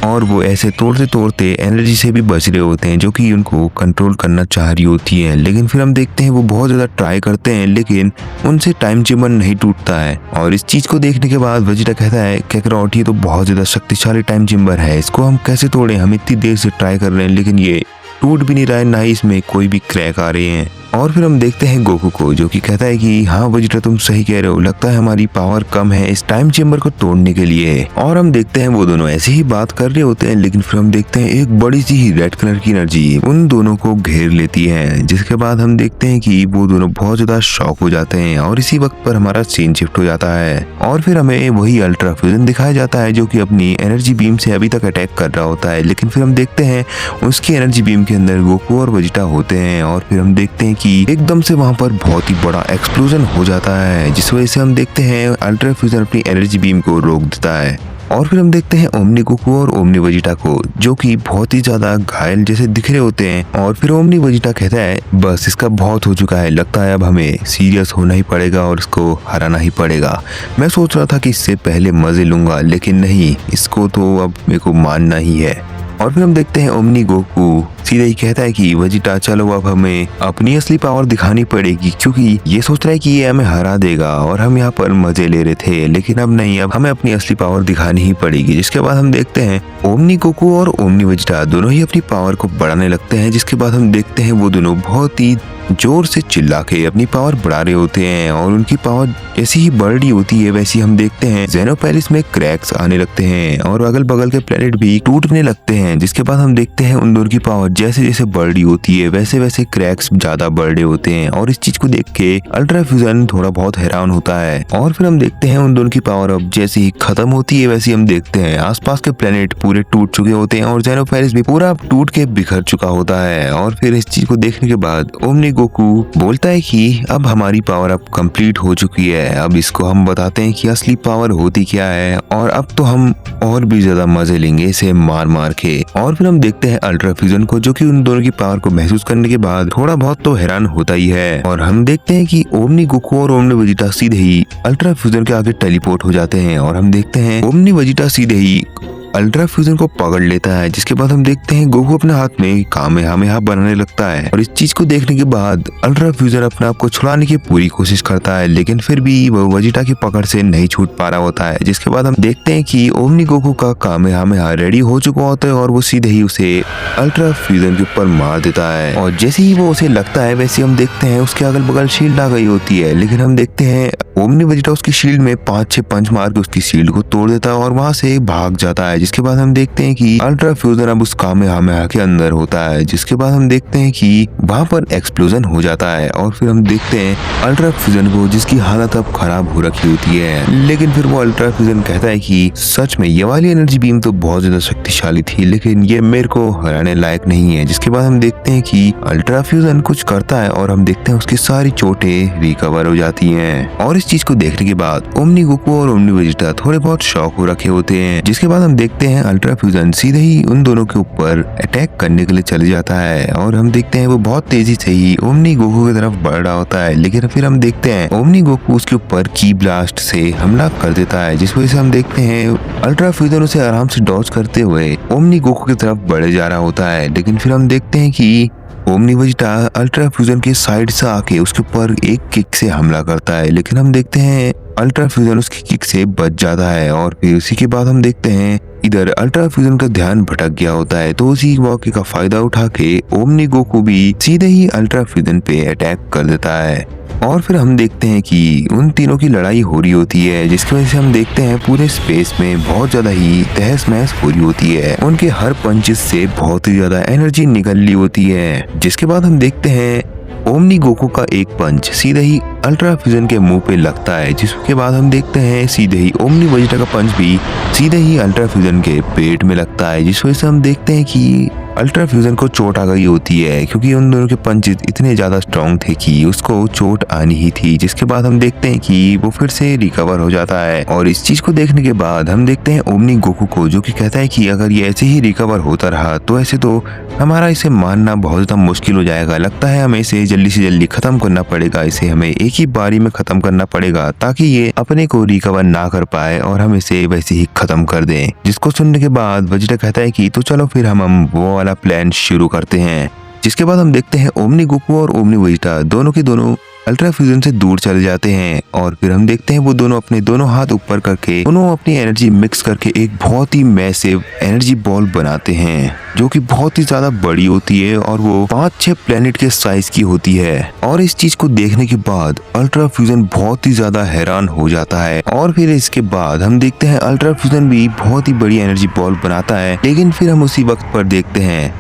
और वो ऐसे तोड़ते तोड़ते एनर्जी से भी बच रहे होते हैं जो कि उनको कंट्रोल करना चाह रही होती है। लेकिन फिर हम देखते हैं वो बहुत ज़्यादा ट्राई करते हैं लेकिन उनसे टाइम चेम्बर नहीं टूटता है। और इस चीज़ को देखने के बाद वेजिटा कहता है काकारोट ये तो बहुत ज़्यादा शक्तिशाली टाइम चेम्बर है, इसको हम कैसे तोड़ें, हम इतनी देर से ट्राई कर रहे हैं लेकिन ये टूट भी नहीं रहा है, ना ही इसमें कोई भी क्रैक आ रहे हैं। और फिर हम देखते हैं गोकू को जो कि कहता है कि हाँ वेजिटा तुम सही कह रहे हो, लगता है हमारी पावर कम है इस टाइम चेम्बर को तोड़ने के लिए। और हम देखते हैं वो दोनों ऐसे ही बात कर रहे होते हैं लेकिन फिर हम देखते हैं एक बड़ी सी ही रेड कलर की एनर्जी उन दोनों को घेर लेती है, जिसके बाद हम देखते हैं कि वो दोनों बहुत ज्यादा शॉक हो जाते हैं। और इसी वक्त पर हमारा सीन शिफ्ट हो जाता है और फिर हमें वही अल्ट्रा फ्यूजन दिखाया जाता है जो कि अपनी एनर्जी बीम से अभी तक अटैक कर रहा होता है। लेकिन फिर हम देखते हैं उसकी एनर्जी बीम के अंदर गोकू और वेजिटा होते हैं और फिर हम देखते हैं कि एकदम से वहां पर बहुत ही बड़ा एक्सप्लोजन हो जाता है, जिस वजह से हम देखते हैं अल्ट्रा फ्यूजन अपनी एनर्जी बीम को रोक देता है। और फिर हम देखते हैं ओमनी गोकू और ओमनी वेजिटा को जो कि बहुत ही ज्यादा घायल जैसे दिख रहे होते हैं। और फिर ओमनी वेजिटा कहता है बस इसका बहुत हो चुका है, लगता है अब हमें सीरियस होना ही पड़ेगा और इसको हराना ही पड़ेगा। मैं सोच रहा था कि इससे पहले मजे लूंगा लेकिन नहीं, इसको तो अब मेरे को मानना ही है। और फिर हम देखते हैं ओमनी गोकू सीधे ही कहता है कि वेजिटा चलो अब हमें अपनी असली पावर दिखानी पड़ेगी, क्योंकि ये सोच रहा है कि ये हमें हरा देगा और हम यहाँ पर मजे ले रहे थे लेकिन अब नहीं, अब हमें अपनी असली पावर दिखानी ही पड़ेगी। जिसके बाद हम देखते हैं ओमनी गोकू और ओमनी वेजिटा दोनों ही अपनी पावर को बढ़ाने लगते हैं, जिसके बाद हम देखते हैं वो दोनों बहुत ही जोर से चिल्ला के अपनी पावर बढ़ा रहे होते हैं। और उनकी पावर जैसी ही बढ़ रही होती है वैसे हम देखते हैं जेनोपैलिस में क्रैक्स आने लगते हैं और अगल बगल के प्लेनेट भी टूटने लगते हैं। जिसके बाद हम देखते हैं उन दोनों की पावर जैसे जैसे बढ़ रही होती है वैसे वैसे क्रैक्स ज्यादा बढ़ रहे होते हैं। और इस चीज को देख के अल्ट्रा फ्यूजन थोड़ा बहुत हैरान होता है। और फिर हम देखते हैं उन दोनों की पावर अब जैसे ही खत्म होती है वैसे हम देखते हैं आसपास के प्लेनेट पूरे टूट चुके होते हैं और जेनोपैलिस भी पूरा टूट के बिखर चुका होता है। और फिर इस चीज को देखने के बाद ओमनी गोकू बोलता है कि अब हमारी पावर अब कंप्लीट हो चुकी है, अब इसको हम बताते हैं कि असली पावर होती क्या है और अब तो हम और भी ज्यादा मजे लेंगे इसे मार मार के। और फिर हम देखते हैं अल्ट्रा फ्यूजन को जो कि उन दोनों की पावर को महसूस करने के बाद थोड़ा बहुत तो हैरान होता ही है। और हम देखते हैं कि ओमनी गोकू और ओमनी वेजिटा सीधे ही अल्ट्रा फ्यूजन के आगे टेलीपोर्ट हो जाते हैं और हम देखते हैं ओमनी वेजिटा सीधे ही अल्ट्रा फ्यूजन को पकड़ लेता है। जिसके बाद हम देखते हैं गोकू अपने हाथ में कामेहामेहा बनाने लगता है और इस चीज को देखने के बाद अल्ट्रा फ्यूजन अपने आप को छुड़ाने की पूरी कोशिश करता है लेकिन फिर भी वो वेजिटा की पकड़ से नहीं छूट पा रहा होता है। जिसके बाद हम देखते हैं कि ओमनी गोकू का कामेहामेहा रेडी हो चुका होता है और वो सीधे ही उसे अल्ट्रा फ्यूजन के ऊपर मार देता है। और जैसे ही वो उसे लगता है वैसे हम देखते हैं उसके अगल बगल शील्ड आ गई होती है, लेकिन हम देखते हैं ओमनी वेजिटा उसकी शील्ड में 5-6 पंच मार के उसकी शील्ड को तोड़ देता है और वहां से भाग जाता है। जिसके बाद हम देखते हैं कि अल्ट्रा फ्यूजन अब उस कामेहामेहा के अंदर होता है। जिसके बाद हम देखते हैं कि वहां पर एक्सप्लोजन हो जाता है और फिर हम देखते हैं अल्ट्रा फ्यूजन को जिसकी हालत अब खराब हो रखी होती है। लेकिन फिर वो अल्ट्रा फ्यूजन कहता है कि सच में ये वाली एनर्जी बीम तो बहुत ज्यादा शक्तिशाली थी लेकिन ये मेरे को हराने लायक नहीं है। जिसके बाद हम देखते हैं कि अल्ट्रा फ्यूजन कुछ करता है और हम देखते हैं उसकी सारी चोटें रिकवर हो जाती हैं। और इस चीज को देखने के बाद ओमनी गोकू और ओमनी वेजिटा थोड़े बहुत शॉक हो रखे होते हैं। जिसके बाद हम देखते हैं अल्ट्रा फ्यूजन सीधे ही उन दोनों के ऊपर अटैक करने के लिए चले जाता है और हम देखते हैं वो बहुत तेजी से ही ओमनी गोकू की तरफ बढ़ रहा होता है। लेकिन फिर हम देखते हैं ओमनी गोकू उसके ऊपर की ब्लास्ट से हमला कर देता है, जिस वजह से हम देखते हैं अल्ट्रा फ्यूजन उसे आराम से डॉज करते हुए ओमनी गोकू की तरफ बढ़े जा रहा होता है। लेकिन फिर हम देखते हैं कि ओमनी वेजिटा अल्ट्रा फ्यूजन के साइड से आके उसके ऊपर एक किक से हमला करता है, लेकिन हम देखते हैं अल्ट्रा फ्यूजन उसकी किक से बच जाता है। और फिर उसी के बाद हम देखते हैं इधर अल्ट्रा फ्यूजन का ध्यान भटक गया होता है, तो उसी मौके का फायदा उठा के ओमनी गोकू भी सीधे ही अल्ट्रा फ्यूजन पे अटैक कर देता है। और फिर हम देखते हैं कि उन तीनों की लड़ाई हो रही होती है, जिसकी वजह से हम देखते हैं पूरे स्पेस में बहुत ज्यादा ही तहस महस हो रही होती है। उनके हर पंचेस से बहुत ही ज्यादा एनर्जी निकल रही होती है। जिसके बाद हम देखते हैं ओमनी गोकू का एक पंच सीधे ही अल्ट्रा फ्यूजन के मुंह पे लगता है, जिसके बाद हम देखते हैं सीधे ही ओमनी वेजिटा का पंच भी सीधे ही अल्ट्रा फ्यूजन के पेट में लगता है। जिस वजह से हम देखते हैं कि अल्ट्रा फ्यूजन को चोट आ गई होती है, क्योंकि उन दोनों के पंचेस इतने ज्यादा स्ट्रॉन्ग थे कि उसको चोट आनी ही थी। जिसके बाद हम देखते हैं कि वो फिर से रिकवर हो जाता है। और इस चीज को देखने के बाद हम देखते हैं ओमनी गोकू को, जो कि कहता है कि अगर ये ऐसे ही रिकवर होता रहा तो ऐसे तो हमारा इसे मानना बहुत ज्यादा मुश्किल हो जाएगा। लगता है हमें इसे जल्दी से जल्दी खत्म करना पड़ेगा, इसे हमें एक ही बारी में खत्म करना पड़ेगा ताकि ये अपने को रिकवर ना कर पाए और हम इसे वैसे ही खत्म कर दें। जिसको सुनने के बाद वेजिटा कहता है कि तो चलो फिर हम वो वाला प्लान शुरू करते हैं। जिसके बाद हम देखते हैं ओमनी गोकू और ओमनी वेजिटा दोनों के दोनों अल्ट्रा फ्यूजन से दूर चले जाते हैं। और फिर हम देखते हैं वो दोनों अपने दोनों हाथ ऊपर करके दोनों अपनी एनर्जी मिक्स करके एक बहुत ही मैसिव एनर्जी बॉल बनाते हैं, जो कि बहुत ही ज्यादा बड़ी होती है और वो 5-6 प्लेनेट के साइज की होती है। और इस चीज को देखने के बाद अल्ट्रा फ्यूजन बहुत ही ज्यादा हैरान हो जाता है। और फिर इसके बाद हम देखते हैं अल्ट्रा फ्यूजन भी बहुत ही बड़ी एनर्जी बॉल बनाता है। लेकिन फिर हम उसी वक्त पर देखते हैं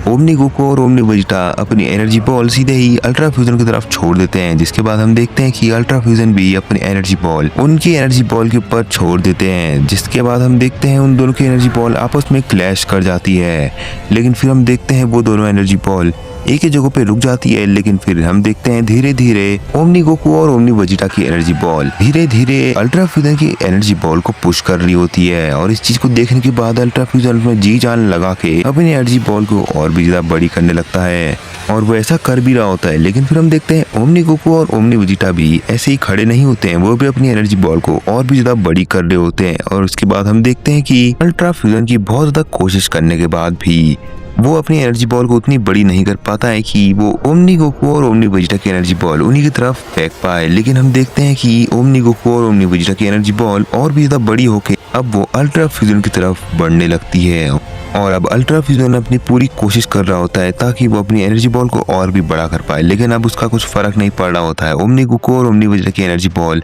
ओमनी गोकू और ओमनी वेजिटा अपनी एनर्जी बॉल सीधे ही अल्ट्रा फ्यूजन की तरफ छोड़ देते हैं। जिसके बाद हम देखते हैं कि अल्ट्रा फ्यूजन भी अपनी एनर्जी बॉल उनकी एनर्जी बॉल के ऊपर छोड़ देते हैं। जिसके बाद हम देखते हैं उन दोनों की एनर्जी बॉल आपस में क्लैश कर जाती है। लेकिन फिर हम देखते हैं वो दोनों एनर्जी बॉल एक ही जगह पे रुक जाती है। लेकिन फिर हम देखते हैं धीरे धीरे ओमनी गोकू और ओमनी वेजिटा की एनर्जी बॉल धीरे धीरे अल्ट्रा फ्यूजन की एनर्जी बॉल को पुश कर रही होती है। और इस चीज को देखने के बाद अल्ट्रा फ्यूजन में जी जान लगा के अपनी एनर्जी बॉल को और भी ज्यादा बड़ी करने लगता है और वो ऐसा कर भी रहा होता है। लेकिन फिर हम देखते हैं ओमनी गोकू और ओमनी वेजिटा भी ऐसे ही खड़े नहीं होते हैं, वो भी अपनी एनर्जी बॉल को और भी ज्यादा बड़ी कर रहे होते हैं। और उसके बाद हम देखते हैं कि अल्ट्रा फ्यूजन की बहुत ज्यादा कोशिश करने के बाद भी वो अपनी एनर्जी बॉल को उतनी बड़ी नहीं कर पाता है कि वो ओमनी गोकू और ओमनी वेजिटा की एनर्जी बॉल उन्हीं की तरफ फेंक पाए। लेकिन हम देखते हैं कि ओमनी गोकू और ओमनी वेजिटा की एनर्जी बॉल और भी ज्यादा बड़ी होके अब वो अल्ट्रा फ्यूजन की तरफ बढ़ने लगती है। और अब अल्ट्रा फ्यूजन अपनी पूरी कोशिश कर रहा होता है ताकि वो अपनी एनर्जी बॉल को और भी बड़ा कर पाए। लेकिन अब उसका कुछ फर्क नहीं पड़ रहा होता है। ओमनी गोकू और ओमनी वेजिटा की एनर्जी बॉल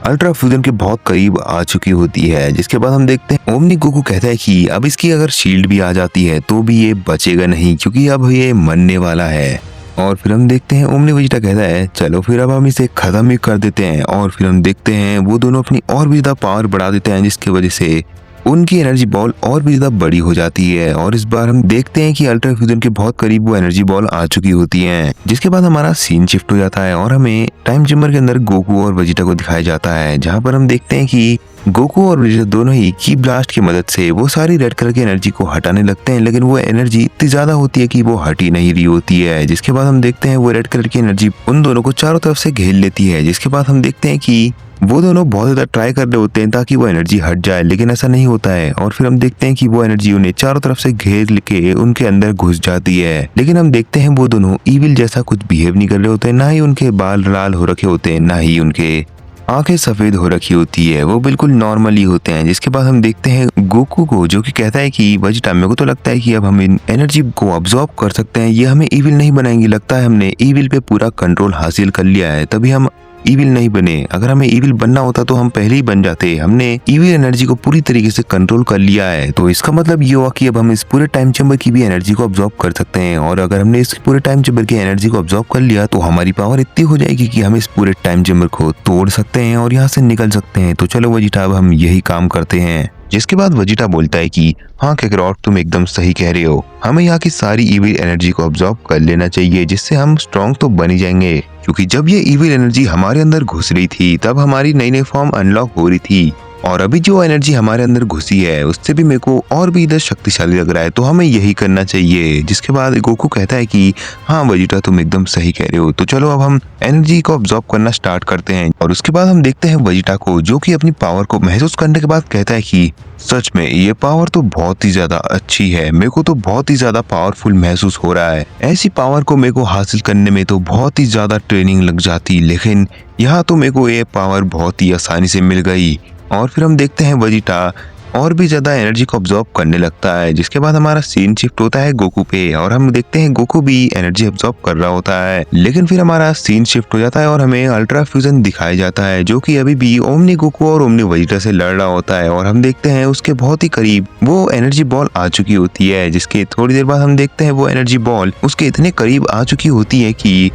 अल्ट्रा फ्यूजन के बहुत करीब आ चुकी होती है। जिसके बाद हम देखते हैं ओमनी गोकू कहता है कि अब इसकी अगर शील्ड भी आ जाती है तो भी ये बचेगा नहीं, क्योंकि अब ये मरने वाला है। और फिर हम देखते हैं ओमनी वेजिटा कहता है चलो फिर अब हम इसे खत्म ही कर देते हैं। और फिर हम देखते हैं वो दोनों अपनी और भी ज्यादा पावर बढ़ा देते हैं, जिसकी वजह से उनकी एनर्जी बॉल और भी ज्यादा बड़ी हो जाती है। और इस बार हम देखते हैं कि अल्ट्रा फ्यूजन के बहुत करीब वो एनर्जी बॉल आ चुकी होती हैं। जिसके बाद हमारा सीन शिफ्ट हो जाता है और हमें टाइम चेम्बर के अंदर गोकू और वेजिटा को दिखाया जाता है, जहाँ पर हम देखते हैं कि गोकू और वेजिटा दोनों ही की ब्लास्ट की मदद से वो सारी रेड कलर की एनर्जी को हटाने लगते हैं। लेकिन वो एनर्जी इतनी ज्यादा होती है कि वो हट ही नहीं रही होती है। जिसके बाद हम देखते हैं वो रेड कलर की एनर्जी उन दोनों को चारों तरफ से घेर लेती है। जिसके बाद हम देखते हैं कि वो दोनों बहुत ज्यादा ट्राई कर रहे होते हैं ताकि वो एनर्जी हट जाए, लेकिन ऐसा नहीं होता है। और फिर हम देखते हैं कि वो एनर्जी उन्हें चारों तरफ से घेर के उनके अंदर घुस जाती है। लेकिन हम देखते हैं वो दोनों ईविल जैसा कुछ बिहेव नहीं कर रहे होते, ना ही उनके बाल लाल हो रखे होते हैं, ना ही उनके आंखें सफेद हो रखी होती है, वो बिल्कुल नॉर्मली होते हैं। जिसके बाद हम देखते हैं गोकू को, जो कि कहता है कि वेजिटा मेरे को तो लगता है कि अब हम इन एनर्जी को अब्सॉर्ब कर सकते हैं, ये हमें ईविल नहीं बनाएंगी। लगता है हमने ईविल पे पूरा कंट्रोल हासिल कर लिया है, तभी हम ईविल नहीं बने। अगर हमें ईविल बनना होता तो हम पहले ही बन जाते। हमने ईविल एनर्जी को पूरी तरीके से कंट्रोल कर लिया है। तो इसका मतलब ये हुआ कि अब हम इस पूरे टाइम चेम्बर की भी एनर्जी को अब्सॉर्ब कर सकते हैं। और अगर हमने इस पूरे टाइम चेम्बर की एनर्जी को अब्सॉर्ब कर लिया तो हमारी पावर इतनी हो जाएगी कि हम इस पूरे टाइम चेम्बर को तोड़ सकते हैं और यहाँ से निकल सकते हैं। तो चलो वेजिटा, अब हम यही काम करते हैं। जिसके बाद वेजिटा बोलता है कि हाँ काकरोट, तुम एकदम सही कह रहे हो, हमें यहाँ की सारी ईविल एनर्जी को अब्सॉर्ब कर लेना चाहिए, जिससे हम स्ट्रॉन्ग तो बन ही जाएंगे। क्योंकि जब ये ईविल एनर्जी हमारे अंदर घुस रही थी तब हमारी नई नई फॉर्म अनलॉक हो रही थी, और अभी जो एनर्जी हमारे अंदर घुसी है उससे भी मेरे को और भी इधर शक्तिशाली लग रहा है, तो हमें यही करना चाहिए। जिसके बाद गोकू कहता है कि हाँ वेजिटा, तुम एकदम सही कह रहे हो, तो चलो अब हम एनर्जी को अब्सॉर्ब करना स्टार्ट करते हैं। और उसके बाद हम देखते हैं वेजिटा को, जो कि अपनी पावर को महसूस करने के बाद कहता है कि सच में ये पावर तो बहुत ही ज्यादा अच्छी है, मेरे को तो बहुत ही ज्यादा पावरफुल महसूस हो रहा है। ऐसी पावर को मेरे को हासिल करने में तो बहुत ही ज्यादा ट्रेनिंग लग जाती, लेकिन यहाँ तो मेरे को ये पावर बहुत ही आसानी से मिल गई। और फिर हम देखते हैं वेजिटा और भी ज्यादा एनर्जी को अब्सॉर्ब करने लगता है। जिसके बाद हमारा सीन शिफ्ट होता है गोकू पे और हम देखते हैं गोकू भी एनर्जी अब्सॉर्ब कर रहा होता है। लेकिन फिर हमारा सीन शिफ्ट हो जाता है और हमें अल्ट्रा फ्यूजन दिखाया जाता है, जो कि अभी भी ओमनी गोकू और ओमनी वेजिटा से लड़ रहा होता है। और हम देखते हैं उसके बहुत ही करीब वो एनर्जी बॉल आ चुकी होती है, जिसके थोड़ी देर बाद हम देखते हैं वो एनर्जी बॉल उसके इतने करीब आ चुकी होती है कि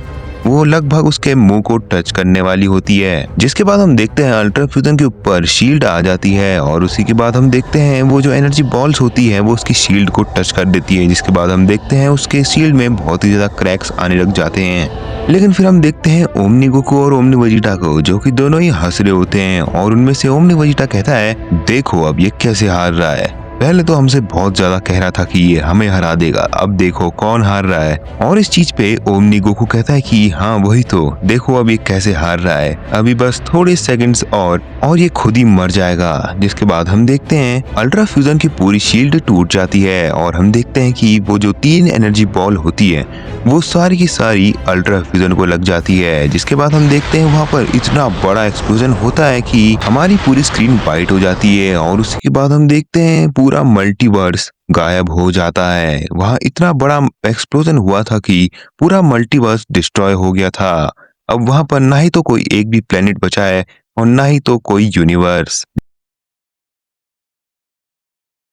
वो लगभग उसके मुंह को टच करने वाली होती है, जिसके बाद हम देखते हैं अल्ट्रा फ्यूजन के ऊपर शील्ड आ जाती है और उसी के बाद हम देखते हैं वो जो एनर्जी बॉल्स होती है वो उसकी शील्ड को टच कर देती है, जिसके बाद हम देखते हैं उसके शील्ड में बहुत ही ज्यादा क्रैक्स आने लग जाते हैं। लेकिन फिर हम देखते हैं ओमनी गोकू और ओमनी वेजिटा को, जो कि दोनों ही हंस रहे होते हैं और उनमें से ओमनी वेजिटा कहता है, देखो अब ये कैसे हार रहा है, पहले तो हमसे बहुत ज्यादा कह रहा था कि ये हमें हरा देगा, अब देखो कौन हार रहा है। और इस चीज पे ओमनी गोकू कहता है कि हाँ वही तो, देखो अब ये कैसे हार रहा है, अभी बस थोड़े सेकंड्स और ये खुद ही मर जाएगा। जिसके बाद हम देखते हैं अल्ट्रा फ्यूजन की पूरी शील्ड टूट जाती है और हम देखते हैं कि वो जो 3 एनर्जी बॉल होती है वो सारी की सारी अल्ट्रा फ्यूजन को लग जाती है। जिसके बाद हम देखते हैं वहाँ पर इतना बड़ा एक्सप्लोजन होता है कि हमारी पूरी स्क्रीन वाइट हो जाती है और उसके बाद हम देखते हैं पूरा मल्टीवर्स गायब हो जाता है। वहाँ इतना बड़ा एक्सप्लोजन हुआ था कि पूरा मल्टीवर्स डिस्ट्रॉय हो गया था। अब वहाँ पर ना ही तो कोई एक भी प्लेनेट बचा है और ना ही तो कोई यूनिवर्स।